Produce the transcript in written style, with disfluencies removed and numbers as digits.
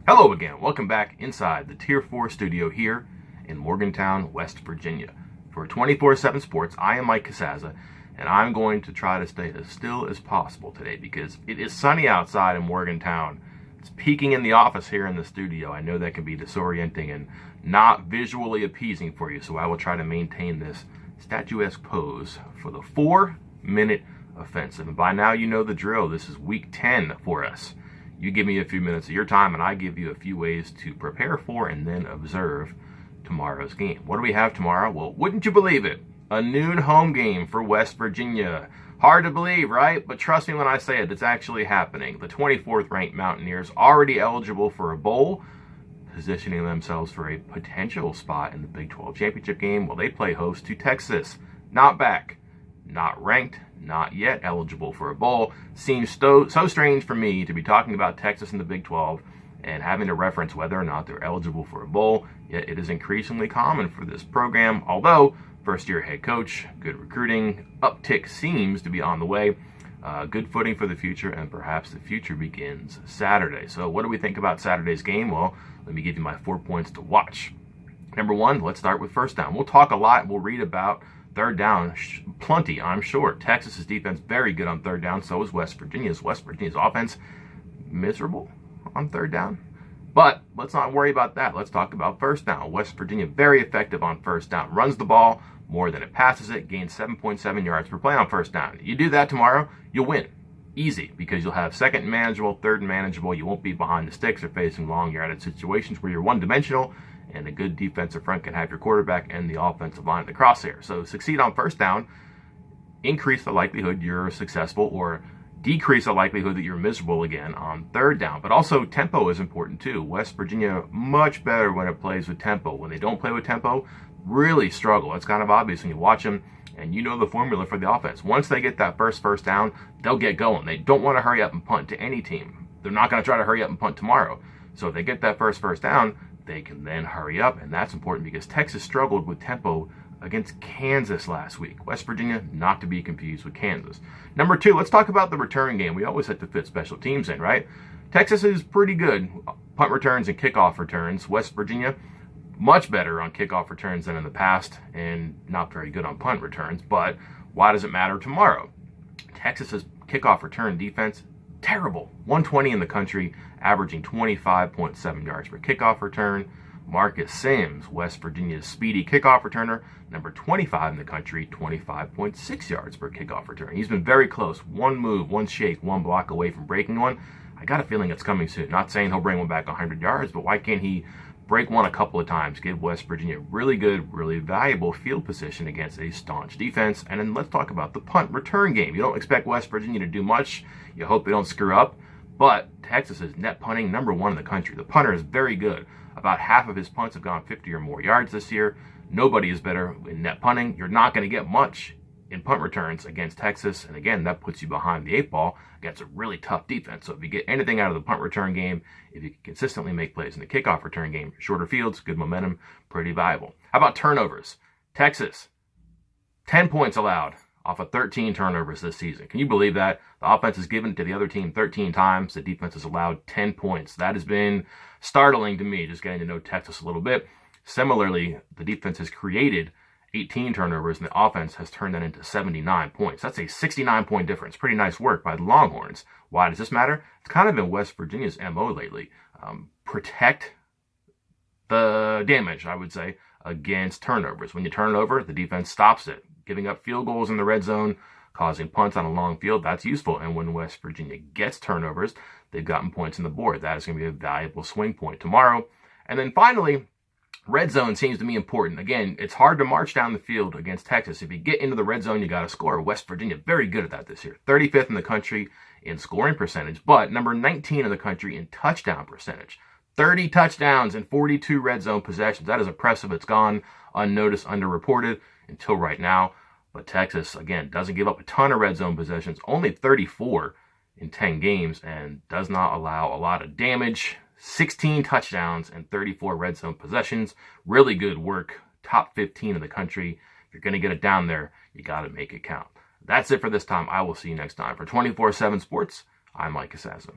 Hello again. Welcome back inside the Tier 4 studio here in Morgantown, West Virginia. For 24/7 Sports, I am Mike Casazza, and I'm going to try to stay as still as possible today because it is sunny outside in Morgantown. It's peaking in the office here in the studio. I know that can be disorienting and not visually appeasing for you, so I will try to maintain this statuesque pose for the 4-minute offensive. And by now you know the drill. This is week 10 for us. You give me a few minutes of your time, and I give you a few ways to prepare for and then observe tomorrow's game. What do we have tomorrow? Well, wouldn't you believe it? A noon home game for West Virginia. Hard to believe, right? But trust me when I say it, it's actually happening. The 24th ranked Mountaineers already eligible for a bowl, positioning themselves for a potential spot in the Big 12 championship game. Well, they play host to Texas. Not back, not ranked, not yet eligible for a bowl. Seems so strange for me to be talking about Texas in the Big 12 and having to reference whether or not they're eligible for a bowl, yet it is increasingly common for this program. Although, first-year head coach, good recruiting, uptick seems to be on the way, good footing for the future, and perhaps the future begins Saturday. So what do we think about Saturday's game? Well, let me give you my 4 points to watch. Number one, let's start with first down. We'll talk a lot, we'll read about third down, plenty, I'm sure. Texas's defense, very good on third down. So is West Virginia's. West Virginia's offense, miserable on third down. But let's not worry about that. Let's talk about first down. West Virginia, very effective on first down. Runs the ball more than it passes it. Gains 7.7 yards per play on first down. You do that tomorrow, you'll win. Easy, because you'll have second and manageable, third and manageable. You won't be behind the sticks or facing long yardage situations where you're one-dimensional, and a good defensive front can have your quarterback and the offensive line in the crosshair. So succeed on first down, increase the likelihood you're successful, or decrease the likelihood that you're miserable again on third down. But also tempo is important too. West Virginia, much better when it plays with tempo. When they don't play with tempo, really struggle. It's kind of obvious when you watch them, and you know the formula for the offense. Once they get that first down, they'll get going. They don't want to hurry up and punt to any team. They're not going to try to hurry up and punt tomorrow. So if they get that first down, they can then hurry up, and that's important because Texas struggled with tempo against Kansas last week. West Virginia, not to be confused with Kansas. Number two, let's talk about the return game. We always have to fit special teams in, right? Texas is pretty good, punt returns and kickoff returns. West Virginia, much better on kickoff returns than in the past, and not very good on punt returns. But why does it matter tomorrow? Texas's kickoff return defense, terrible. 120 in the country, averaging 25.7 yards per kickoff return. Marcus Sims, West Virginia's speedy kickoff returner, number 25 in the country, 25.6 yards per kickoff return. He's been very close. One move, one shake, one block away from breaking one. I got a feeling it's coming soon. Not saying he'll bring one back 100 yards, but why can't he break one a couple of times, give West Virginia really good, really valuable field position against a staunch defense? And then let's talk about the punt return game. You don't expect West Virginia to do much. You hope they don't screw up. But Texas is net punting number one in the country. The punter is very good. About half of his punts have gone 50 or more yards this year. Nobody is better in net punting. You're not going to get much in punt returns against Texas. And again, that puts you behind the 8 ball against a really tough defense. So if you get anything out of the punt return game, if you can consistently make plays in the kickoff return game, shorter fields, good momentum, pretty viable. How about turnovers? Texas, 10 points allowed off of 13 turnovers this season. Can you believe that? The offense has given it to the other team 13 times. The defense has allowed 10 points. That has been startling to me, just getting to know Texas a little bit. Similarly, the defense has created 18 turnovers, and the offense has turned that into 79 points. That's a 69-point difference. Pretty nice work by the Longhorns. Why does this matter? It's kind of been West Virginia's MO lately. Protect the damage, I would say, against turnovers. When you turn it over, the defense stops it. Giving up field goals in the red zone, causing punts on a long field, that's useful. And when West Virginia gets turnovers, they've gotten points on the board. That is going to be a valuable swing point tomorrow. And then finally, red zone seems to be important. Again, it's hard to march down the field against Texas. If you get into the red zone, you got to score. West Virginia, very good at that this year. 35th in the country in scoring percentage, but number 19 in the country in touchdown percentage. 30 touchdowns and 42 red zone possessions. That is impressive. It's gone unnoticed, underreported until right now. But Texas, again, doesn't give up a ton of red zone possessions, only 34 in 10 games, and does not allow a lot of damage. 16 touchdowns and 34 red zone possessions. Really good work. Top 15 in the country. If you're going to get it down there, you got to make it count. That's it for this time. I will see you next time. For 24/7 Sports, I'm Mike Casazza.